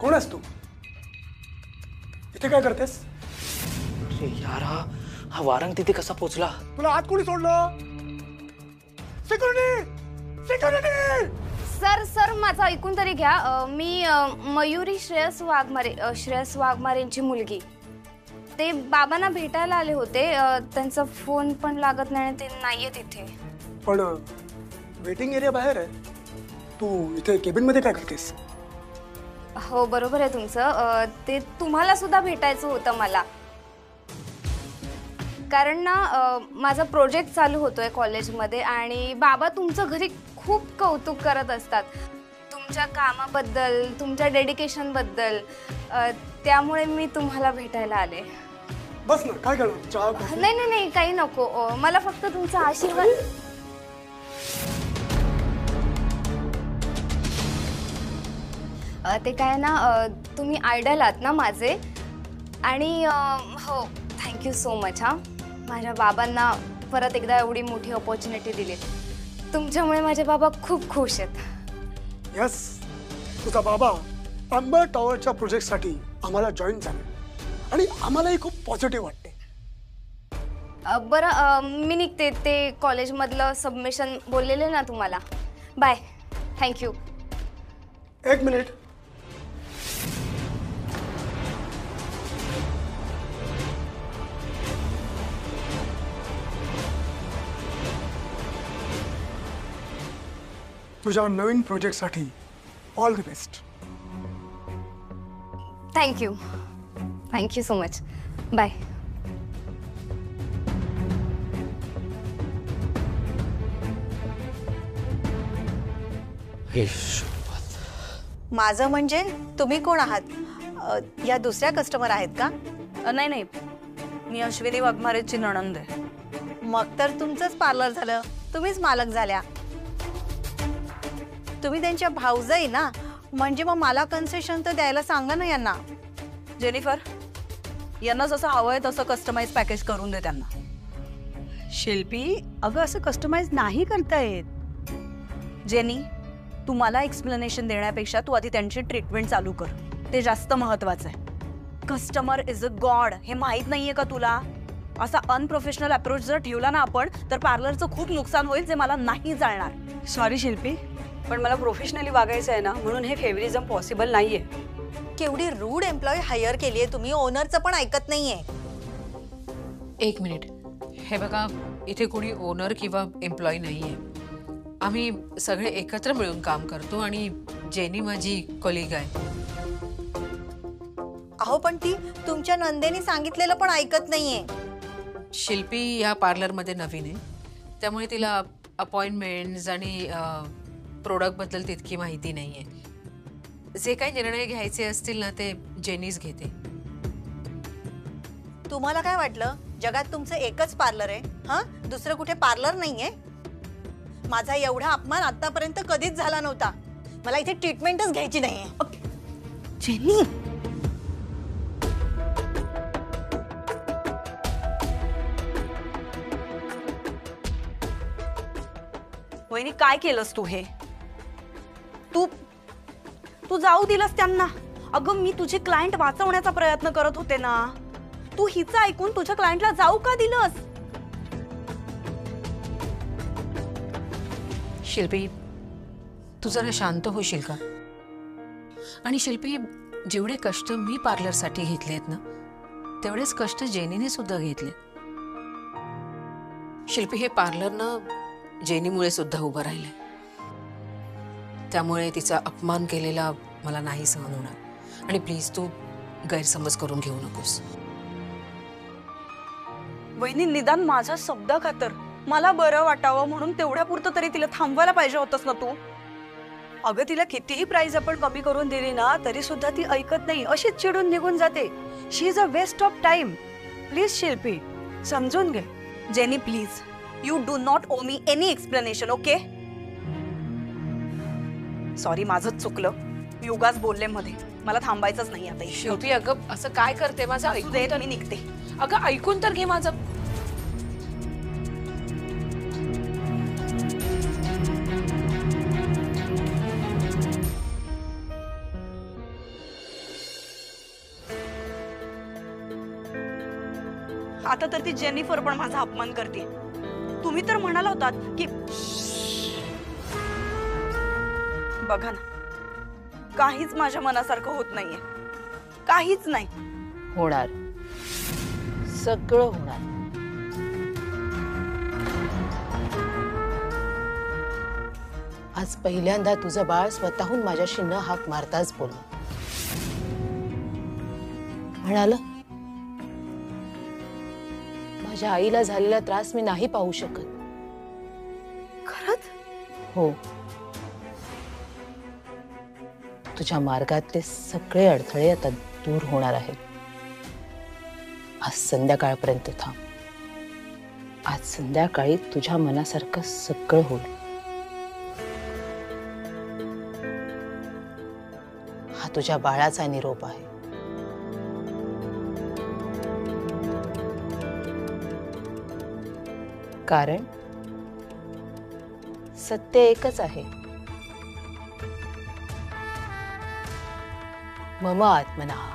कोण आहेस तू? इथे काय करतेस? अरे यार, हा वारंग तिथे कसा पोहोचला? तुला आत कोणी सोडलं? सिक्युरिटी! सिक्युरिटी! सर माझं ऐकून तरी घ्या. मी मयुरी श्रेयस वाघमारेंची मुलगी. ते बाबांना भेटायला आले होते. त्यांचा फोन पण लागत नाही, ते नाहीये तिथे. पण वेटिंग एरिया बाहेर आहे. तू इथे केबिन मध्ये काय करतेस? हो बरोबर आहे तुमचं. ते तुम्हाला सुद्धा भेटायचं होतं मला, कारण ना माझा प्रोजेक्ट चालू होतोय कॉलेजमध्ये आणि बाबा तुमचं घरी खूप कौतुक करत असतात तुमच्या कामाबद्दल, तुमच्या डेडिकेशनबद्दल. त्यामुळे मी तुम्हाला भेटायला आले. बस ना, काय करणार? चहा कॉफी? नाही काही नको. मला फक्त तुमचा आशीर्वाद. ते काय ना, तुम्ही आयडल आहात ना माझे. आणि हो, थँक्यू सो मच. माझ्या बाबांना परत एकदा एवढी मोठी अपॉर्च्युनिटी दिली. तुमच्यामुळे माझे बाबा खूप खुश आहेत. यस, तुझा बाबा अंबर टॉवरच्या प्रोजेक्टसाठी आम्हाला जॉईन झाले आणि आम्हालाही खूप पॉझिटिव्ह वाटते. बरं, मी निघते. ते कॉलेजमधलं सबमिशन बोललेले ना तुम्हाला. बाय. थँक्यू. एक मिनिट. तुझ्या नवीन प्रोजेक्टसाठी all the best. Thank you so much. Bye. माझं म्हणजे तुम्ही कोण आहात? या दुसऱ्या कस्टमर आहेत का? नाही, मी अश्विनी वाघमारेची नणंद आहे. मग तर तुमचंच पार्लर झालं. तुम्हीच मालक झाल्या. तुम्ही त्यांच्या भाऊजाई ना, म्हणजे मग मला कन्सेशन तर द्यायला सांगा ना यांना. जेनिफर, यांना जसं हवंय तसं कस्टमाइज पॅकेज करून दे त्यांना. शिल्पी, अगं असं कस्टमाइज नाही करता येत. जेनी, तू मला एक्सप्लेनेशन देण्यापेक्षा तू आधी त्यांची ट्रीटमेंट चालू कर. ते जास्त महत्वाचं आहे. कस्टमर इज अ गॉड, हे माहीत नाहीये का तुला? असा अनप्रोफेशनल अप्रोच जर ठेवला ना आपण, तर पार्लरचं खूप नुकसान होईल, जे मला नाही चालणार. सॉरी शिल्पी, पण मला प्रोफेशनली वागायचं आहे ना, म्हणून हे फेवरिझम पॉसिबल नाहीये. केवढी रूड एम्प्लॉय हायर केली आहे तुम्ही. ओनरचं पण ऐकत नाहीये. एक मिनिट. हे बघा, इथे कोणी ओनर किंवा एम्प्लॉई नाहीये. आम्ही सगळे एकत्र मिळून काम करतो आणि जेनी माझी कलीग आहे. अहो, पण ती तुमच्या नंदेनी सांगितलेलं पण ऐकत नाहीये. शिल्पी या पार्लरमध्ये नवीन आहे, त्यामुळे तिला अपॉइंटमेंट्स आणि प्रोडक्टबद्दल तितकी माहिती नाही आहे. जे काही निर्णय घ्यायचे असतील ना, ते जेनीच घेते. तुम्हाला काय वाटलं जगात तुमचं एकच पार्लर आहे? हां, दुसरं कुठे पार्लर नाहीये? माझा एवढा अपमान आतापर्यंत कधीच झाला नव्हता. मला इथे ट्रीटमेंटच घ्यायची नाहीये. जेनी, वहिनी, काय केलंस तू हे? तू जाऊ दिलंस त्यांना. अगं, मी तुझे क्लायंट वाचवण्याचा प्रयत्न करत होते ना. तू हिचं ऐकून तुझ्या क्लायंटला जाऊ का दिलंस? शिल्पी, तू जरा शांत होशील का? आणि शिल्पी, जेवढे कष्ट मी पार्लरसाठी घेतले आहेत ना, तेवढेच कष्ट जेनीने सुद्धा घेतले. शिल्पी, हे पार्लर ना जेनीमुळे सुद्धा उभं राहिलंय. त्यामुळे तिचा अपमान केलेला मला नाही सहन होणार. आणि प्लीज तू गैरसमज करून घेऊ नकोस. वहिनी, निदान माझा शब्द खातर, मला बरं वाटावं म्हणून तेवढ्या पुरतं तरी तिला थांबवायला पाहिजे होतंस ना तू. अगं, तिला कितीही प्राइस आपण कमी करून दिली ना, तरी सुद्धा ती ऐकत नाही. अशीच चिडून निघून जाते. She is a waste of time. Please Shilpi, समजून घे. Jenny, please, you do not owe me any explanation, okay? Sorry, माझंच चुकलं. मी उगाच बोलले मध्ये. मला थांबायचंच नाही आता. शिल्पी, अगं असं काय करते? माझं ऐकून दे, तर मी निघते. अगं ऐकून तर घे माझं. आता तर ती जेनिफर पण माझा अपमान करते. तुम्ही तर म्हणाला होतात की बघा ना, काहीच माझ्या मनासारखं होत नाहीये, काहीच नाही. होणार, सगळं होणार. आज पहिल्यांदा तुझं बाळ स्वतःहून माझ्याशी न हाक मारताच बोललं. म्हणाल, माझ्या आईला झालेला त्रास मी नाही पाहू शकत. खरंच? हो, तुझ्या मार्गातले सगळे अडथळे आता दूर होणार आहेत. आज संध्याकाळपर्यंत थांब. आज संध्याकाळी तुझ्या मनासारखं सगळं होईल. हा तुझ्या बाळाचा निरोप आहे. कारण सत्य एकच आहे. मम आत्मनः.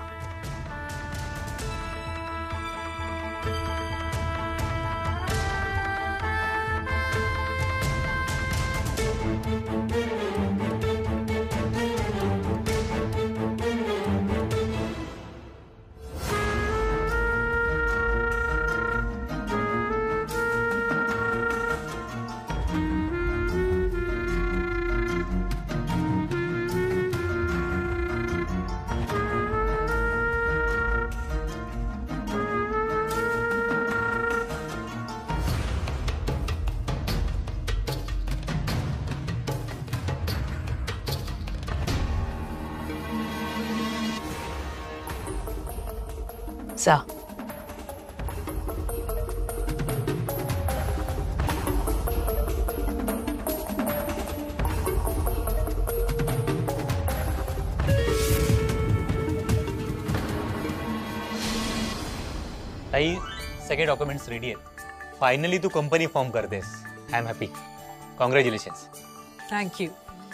जा. ताई, सगळे डॉक्युमेंट्स रेडी आहेत. फायनली तू कंपनी फॉर्म करतेस. I am happy. Congratulations. Thank you.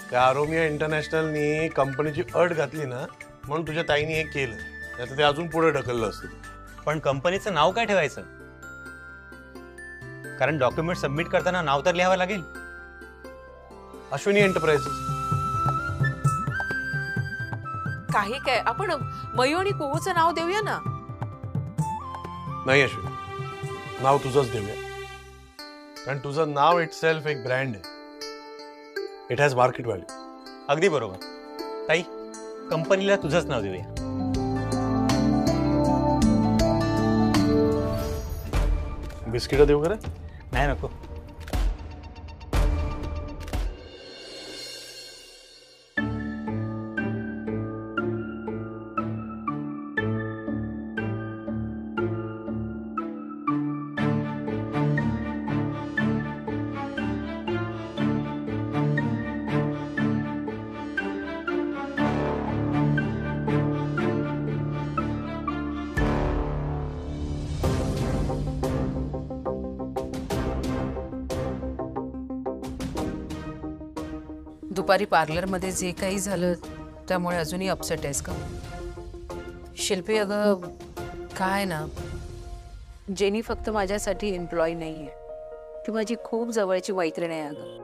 त्या आरोमिया इंटरनॅशनलनी कंपनीची अट घातली ना, म्हणून तुझ्या ताईने हे केलं. त्याचं ते अजून पुढे ढकललं असतं. पण कंपनीचं नाव काय ठेवायचं? कारण डॉक्युमेंट सबमिट करताना नाव तर लिहावं लागेल. अश्विनी एंटरप्राइजेस. काही काय, आपण मयू आणि कुहूचं नाव देऊया ना. नाही अश्विनी, नाव तुझंच देऊया. कारण तुझं नाव इट सेल्फ एक ब्रँड आहे. It has market value. अगदी बरोबर. ताई, कंपनीला तुझंच नाव देऊया. बिस्किट देऊ का रे? नाही, नको. दुपारी पार्लरमध्ये जे काही झालं त्यामुळे अजूनही अपसेट आहेस का? शिल्पी, अगं काय ना, जेनी फक्त माझ्यासाठी एम्प्लॉय नाहीये, ती माझी खूप जवळची मैत्रीण आहे अगं.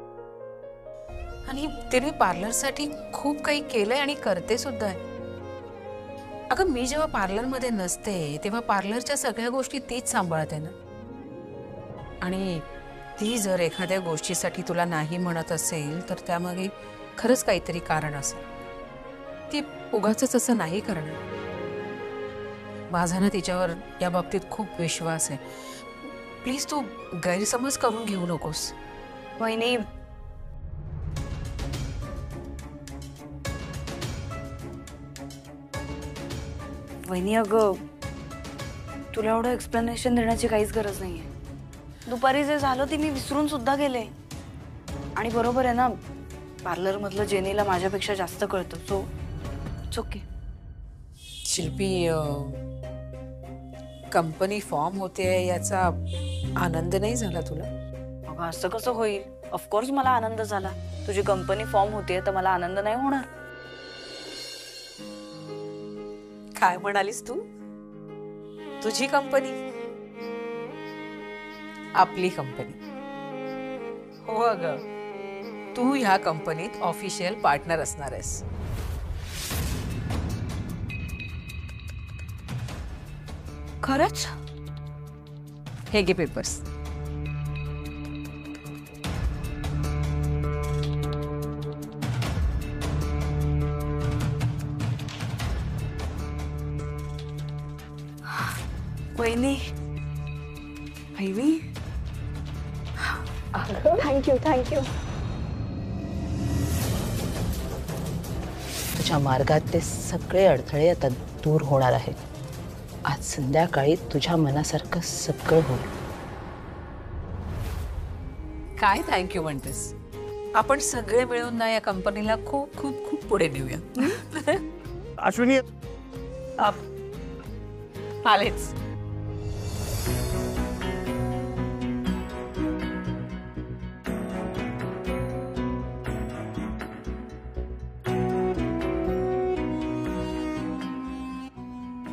आणि तिने पार्लरसाठी खूप काही केलंय आणि करते सुद्धा आहे. अगं, मी जेव्हा पार्लरमध्ये नसते तेव्हा पार्लरच्या सगळ्या गोष्टी तीच सांभाळते ना. आणि ती जर एखाद्या गोष्टीसाठी तुला नाही म्हणत असेल तर त्यामागे खरंच काहीतरी कारण असेल. ती उगाचच असं नाही करणार. माझा ना तिच्यावर या बाबतीत खूप विश्वास आहे. प्लीज तू गैरसमज करून घेऊ नकोस. वहिनी, अगं तुला एवढं एक्सप्लेनेशन देण्याची काहीच गरज नाहीये. दुपारी जे झालं ते मी विसरून सुद्धा गेले. आणि बरोबर आहे ना, पार्लर मधलं जेनीला माझ्यापेक्षा जास्त कळतं. So it's okay. Shilpi, company form होते याचा आनंद नाही झाला तुला? अगं असं कसं होईल? ऑफकोर्स मला आनंद झाला. तुझी कंपनी फॉर्म होते तर मला आनंद नाही होणार? काय म्हणालीस तू? तुझी कंपनी? आपली कंपनी. हो अगं, तू ह्या कंपनीत ऑफिशियल पार्टनर असणार आहेस. खरंच? हे घे पेपर्स. वहिनी, वहिनी, थँक्यू थँक्यू. तुझ्या मार्गात ते सगळे अडथळे आता दूर होणार आहेत. आज संध्याकाळी तुझ्या मनासारखं सगळं होईल. काय थँक्यू म्हणतेस? आपण सगळे मिळून ना या कंपनीला खूप खूप खूप पुढे नेऊया. अश्विनी, आलेच.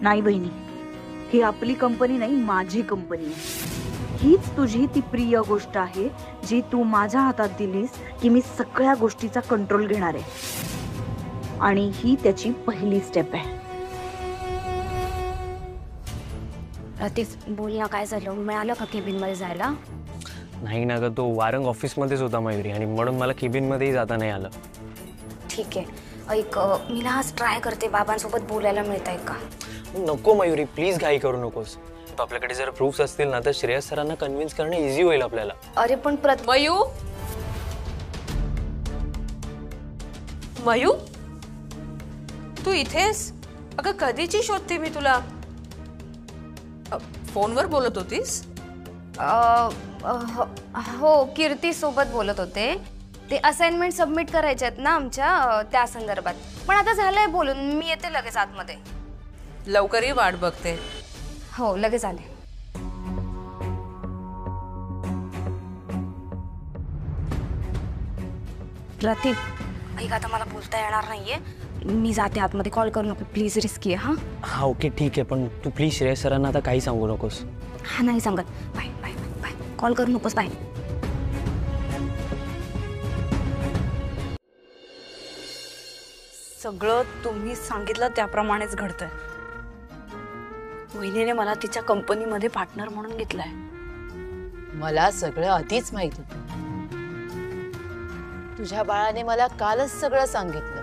नाही बहिणी, ही आपली कंपनी नाही, माझी कंपनी आहे. हीच तुझी ती प्रिय गोष्ट आहे जी तू माझ्या हातात दिलीस की मी सगळ्या गोष्टीचा कंट्रोल घेणार आहे. आणि ही त्याची पहिली स्टेप आहे. रतीफ, बोल ना, काय झालं? मिळालं का केबिनमध्ये जायला? नाही ना ग, तो वारंग ऑफिसमध्येच होता मयुरी, आणि म्हणून मला केबिनमध्येही जाता नाही आलं. ठीक आहे, ऐक, मी ना आज ट्राय करते बाबांसोबत बोलायला मिळत आहे का. नको मयुरी, प्लीज घाई करू नकोस. आपल्याकडे जर प्रूफ्स असतील ना तर श्रेयस सरांना कन्व्हिन्स करणं इझी होईल आपल्याला. अरे पण मयू, मयू, तू इथेस? अगं कधीची शोधते मी तुला. फोनवर बोलत होतीस? हो, कीर्ती सोबत बोलत होते. ते असाइनमेंट सबमिट करायचे आहेत ना आमच्या, त्या संदर्भात. पण आता झालंय बोलून, मी येते लगेच आतमध्ये. लवकर ये, वाट बघते. हो, लगेच आले. रतीफ, ऐक, आता मला बोलता येणार नाहीये, मी जाते आतमध्ये. कॉल करू नको प्लीज, रिस्की आहे. हा ओके ठीक आहे, पण तू प्लीज श्रेयस सरांना आता काही सांगू नकोस. हा, नाही सांगत. Bye bye bye. कॉल करू नकोस. बाय. सगळं तुम्ही सांगितलं त्याप्रमाणेच घडतंय. वहिनीने मला तिच्या कंपनीमध्ये पार्टनर म्हणून घेतलंय. मला सगळं आधीच माहित होतं. तुझ्या बाळाने मला कालच सगळं सांगितलं.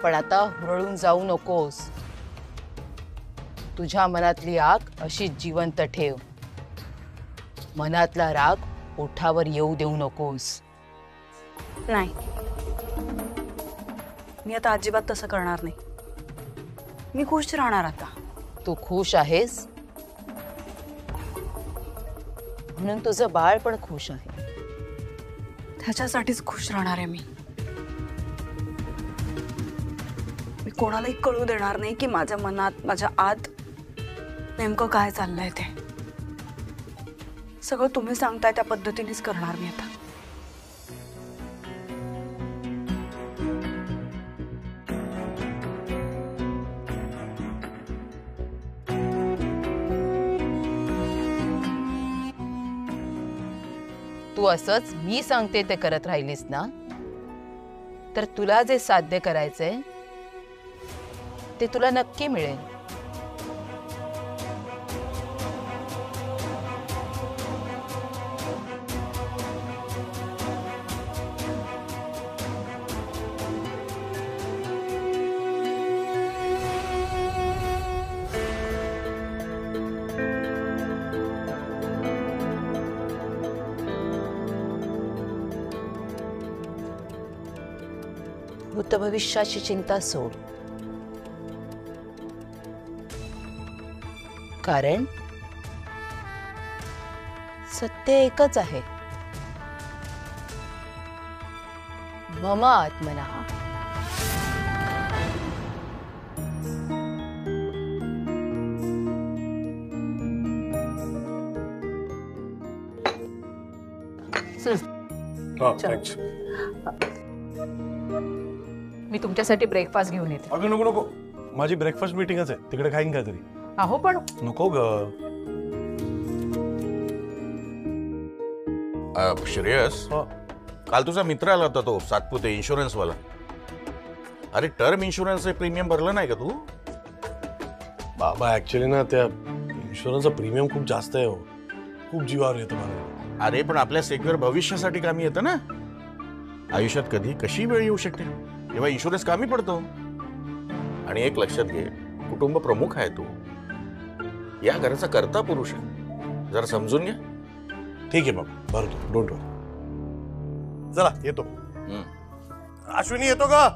पण आता हुरळून जाऊ नकोस. तुझ्या मनातली आग अशीच जिवंत ठेव. मनातला राग ओठावर येऊ देऊ नकोस. नाही, मी आता अजिबात तसं करणार नाही. मी खुश राहणार आता. तू खुश आहेस म्हणून तुझं बाळ पण खुश आहे. त्याच्यासाठीच खुश राहणार आहे मी. मी कोणालाही कळू देणार नाही की माझ्या मनात, माझ्या आत नेमकं काय चाललंय ते. सगळं तुम्ही सांगताय त्या पद्धतीनेच करणार मी आता. तू असंच मी सांगते ते करत राहिलीस ना तर तुला जे साध्य करायचंय ते तुला नक्की मिळेल. भूत भविष्याची चिंता सोड. कारण सत्य एकच आहे. मम आत्मनः. थँक्स. मी तुमच्यासाठी ब्रेकफास्ट घेऊन येते. अगं नको नको, माझी ब्रेकफास्ट मीटिंगच आहे, तिकडे खाईन काहीतरी. अहो पण नको ग. श्रेयस, काल तुझा मित्र आला होता तो सातपुते इन्शुरन्स वाला. अरे टर्म इन्शुरन्सचे प्रीमियम भरलं नाही का तू? बाबा ऍक्च्युली ना त्या इन्शुरन्सचा प्रीमियम खूप जास्त आहे हो. खूप जीवावर येतं मला. अरे पण आपल्या सेक्युअर भविष्यासाठी कामी येतं ना. आयुष्यात कधी कशी वेळ येऊ शकते तेव्हा इन्शुरन्स कामी पडतो. आणि एक लक्षात घे, कुटुंब प्रमुख आहे तू, या घराचा कर्ता पुरुष आहे, जरा समजून घे. ठीक आहे बाबा, भरतो, डोंट वरी. चला येतो. अश्विनी येतो का?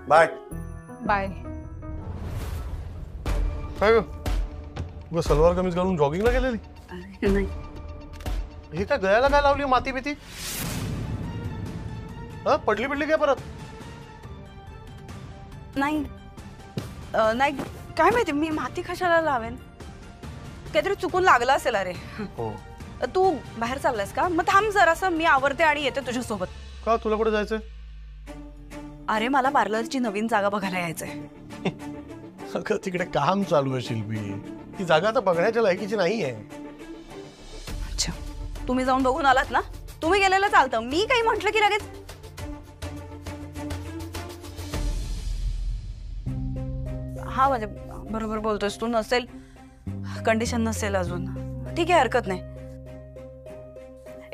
Bye bye. काय ग सलवार कमीज घालून जॉगिंगला गेलेली? नाही, हे काय गळ्याला काय लावली माती बिती? पडली पडली काय परत? नाही नाही, काय माहिती मी माती कशाला लावेन. काहीतरी चुकून लागलं असेल. अरे हो. तू बाहेर चाललायस का? मग थांब जरासं, मी आवरते आणि येते तुझ्यासोबत. का तुला कुठे जायचंय? अरे मला पार्लरची नवीन जागा बघायला यायचंय. अगं तिकडे काम चालू आहे शिल्पी. ती जागा तर बघण्याच्या लायकीची नाही आहे. अच्छा, तुम्ही जाऊन बघून आलात ना? तुम्ही गेलेलं चालतं, मी काही म्हटलं की लगेच. हा म्हणजे बरोबर बोलतोयस तू. नसेल कंडिशन नसेल अजून, ठीक आहे, हरकत नाही.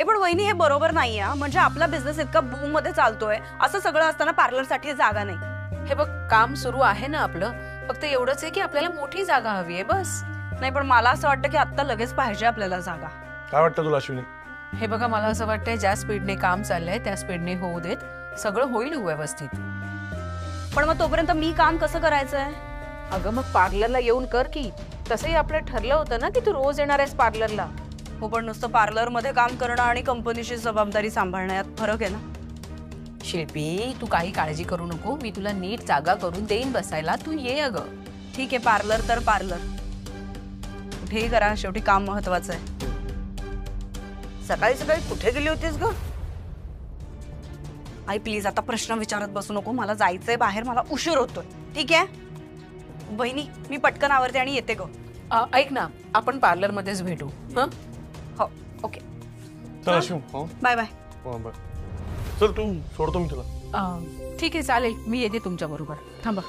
पण वहिनी हे बरोबर नाही आहे. म्हणजे आपला बिझनेस इतका बूम मध्ये चालतोय, असं सगळं असताना पार्लरसाठी जागा नाही. हे बघ, काम सुरू आहे ना आपलं, फक्त एवढंच आहे की आपल्याला मोठी जागा हवी आहे बस. नाही पण मला असं वाटतं की आता लगेच पाहिजे आपल्याला जागा. काय वाटतं तुला अश्विनी? हे बघा, मला असं वाटतंय ज्या स्पीडने काम चाललंय त्या स्पीडने होऊ देत, सगळं होईल व्यवस्थित. पण मग तोपर्यंत मी काम कसं करायचंय? अगं मग पार्लरला येऊन कर की. तसंही आपलं ठरलं होतं ना की तू रोज येणार आहेस पार्लरला. हो, पण नुसतं पार्लर मध्ये काम करणं आणि कंपनीची जबाबदारी सांभाळणं यात फरक आहे ना. शिल्पी, तू काही काळजी करू नको, मी तुला नीट जागा करून देईन बसायला, तू ये. अगं ठीक आहे, पार्लर तर पार्लर, कुठेही करा, शेवटी काम महत्वाचं आहे. सकाळी सकाळी कुठे गेली होतीस ग? आई प्लीज आता प्रश्न विचारत बसू नको. मला जायचंय बाहेर, मला उशीर होतोय. ठीक आहे बहिणी, मी पटकन आवरते आणि येते ग. ऐक ना, आपण पार्लर मध्येच भेटू. हं? हो, ओके. चल अश्विन. हो बाय बाय. बाय. चल तू, सोडतो मी तुला. ठीक आहे, चालेल, मी येते तुमच्या बरोबर. थांबा.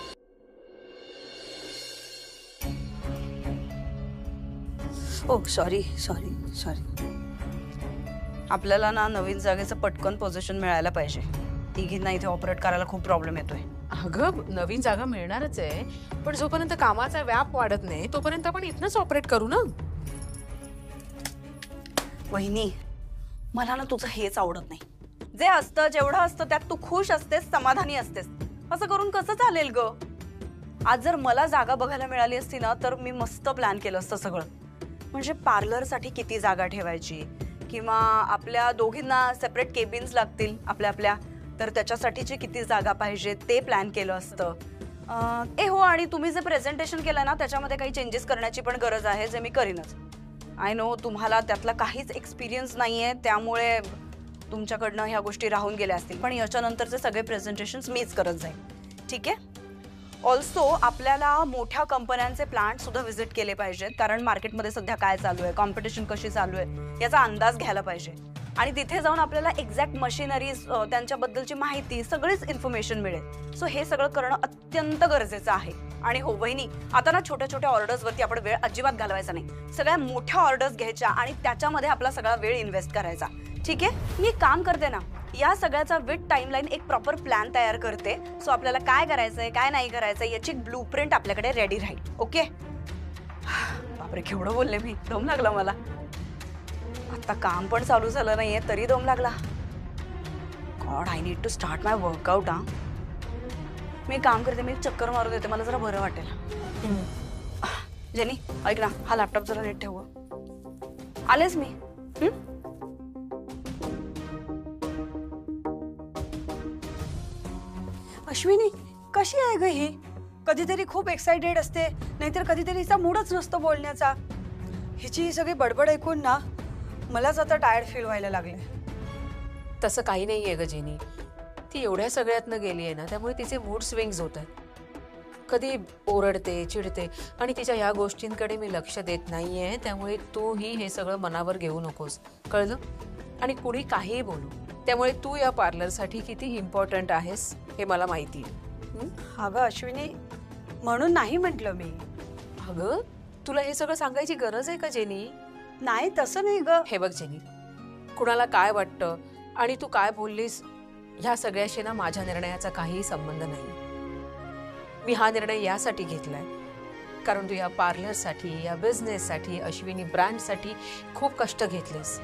ओ सॉरी सॉरी सॉरी. आपल्याला ना नवीन जागेचं पटकन पोझिशन मिळायला पाहिजे. तिघींना इथे ऑपरेट करायला खूप प्रॉब्लेम येतोय. अगं नवीन जागा मिळणारच आहे, पण जोपर्यंत कामाचा व्याप वाढत नाही तोपर्यंत आपण इथनच ऑपरेट करू ना. वहिनी, मला ना तुझं हेच आवडत नाही. जे असतं, जेवढं असतं त्यात तू खुश असतेस, समाधानी असतेस. असं करून कसं चालेल ग? आज जर मला जागा बघायला मिळाली असती ना तर मी मस्त प्लॅन केलं असतं सगळं. म्हणजे पार्लरसाठी किती जागा ठेवायची, किंवा आपल्या दोघींना सेपरेट केबिन्स लागतील आपल्या, तर त्याच्यासाठीची किती जागा पाहिजे ते प्लॅन केलं असतं. हो, आणि तुम्ही जे प्रेझेंटेशन केलं ना त्याच्यामध्ये काही चेंजेस करण्याची पण गरज आहे, जे मी करीनच. आय नो तुम्हाला त्यातला काहीच एक्सपिरियन्स नाही आहे, त्यामुळे तुमच्याकडनं ह्या गोष्टी राहून गेल्या असतील. पण याच्यानंतरचे सगळे प्रेझेंटेशन्स मीच करत जाईन. ठीक आहे. ऑल्सो आपल्याला मोठ्या कंपन्यांचे प्लांट सुद्धा व्हिजिट केले पाहिजेत, कारण मार्केटमध्ये सध्या काय चालू आहे, कॉम्पिटिशन कशी चालू आहे याचा अंदाज घ्यायला पाहिजे. आणि तिथे जाऊन आपल्याला एक्झॅक्ट मशिनरीज, त्यांच्याबद्दलची माहिती, सगळीच इन्फॉर्मेशन मिळेल. सो हे सगळं करणं अत्यंत गरजेचं आहे. आणि हो वहिनी, आता ना छोट्या छोट्या ऑर्डर्सवरती आपण वेळ अजिबात घालवायचा नाही. सगळ्या मोठ्या ऑर्डर्स घ्यायच्या आणि त्याच्यामध्ये आपला सगळा वेळ इन्व्हेस्ट करायचा. ठीक आहे. मी काम करते ना, या सगळ्याचा विथ टाइमलाईन एक प्रॉपर प्लॅन तयार करते. सो आपल्याला काय करायचंय, काय नाही करायचंय याची ब्लूप्रिंट आपल्याकडे रेडी राहील. ओके. बापरे, केवढं बोलले मी, दम लागला मला. आता काम पण चालू झालं नाहीये तरी दम लागला. God, I need to start my workout. मी काम करते, मी चक्कर मारून देते, मला जरा बरं वाटेल. जेनी ऐक ना, हा लॅपटॉप जरा नीट ठेव. आलेच मी. अश्विनी कशी आहे ग ही? कधीतरी खूप एक्साइटेड असते, नाहीतर कधीतरी हिचा मूडच नसतो बोलण्याचा. हिची ही सगळी बडबड ऐकून ना मलाच आता टायर्ड फील व्हायला लागले. तसं काही नाहीये ग जेनी, ती एवढ्या सगळ्यातनं गेली आहे ना, त्यामुळे तिचे मूड स्विंग्स होत आहेत. कधी ओरडते चिडते आणि तिच्या या गोष्टींकडे मी लक्ष देत नाहीये. त्यामुळे तूही हे सगळं मनावर घेऊ नकोस, कळलं? आणि कुणी काहीही बोलू, त्यामुळे तू या पार्लरसाठी किती इम्पॉर्टंट आहेस हे मला माहिती आहे. अगं अश्विनी, म्हणून नाही म्हटलं मी. अगं तुला हे सगळं सांगायची गरज आहे का जेनी? नाही तसं नाही ग. हे बघ जेनी, कुणाला काय वाटतं आणि तू काय बोललीस ह्या सगळ्याशी ना माझ्या निर्णयाचा काहीही संबंध नाही. मी हा निर्णय यासाठी घेतलाय कारण तू या पार्लरसाठी, या बिझनेससाठी, अश्विनी ब्रँडसाठी खूप कष्ट घेतलेस.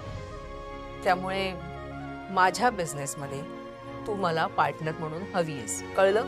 त्यामुळे माझ्या बिझनेसमध्ये तू मला पार्टनर म्हणून हवी आहेस, कळलं?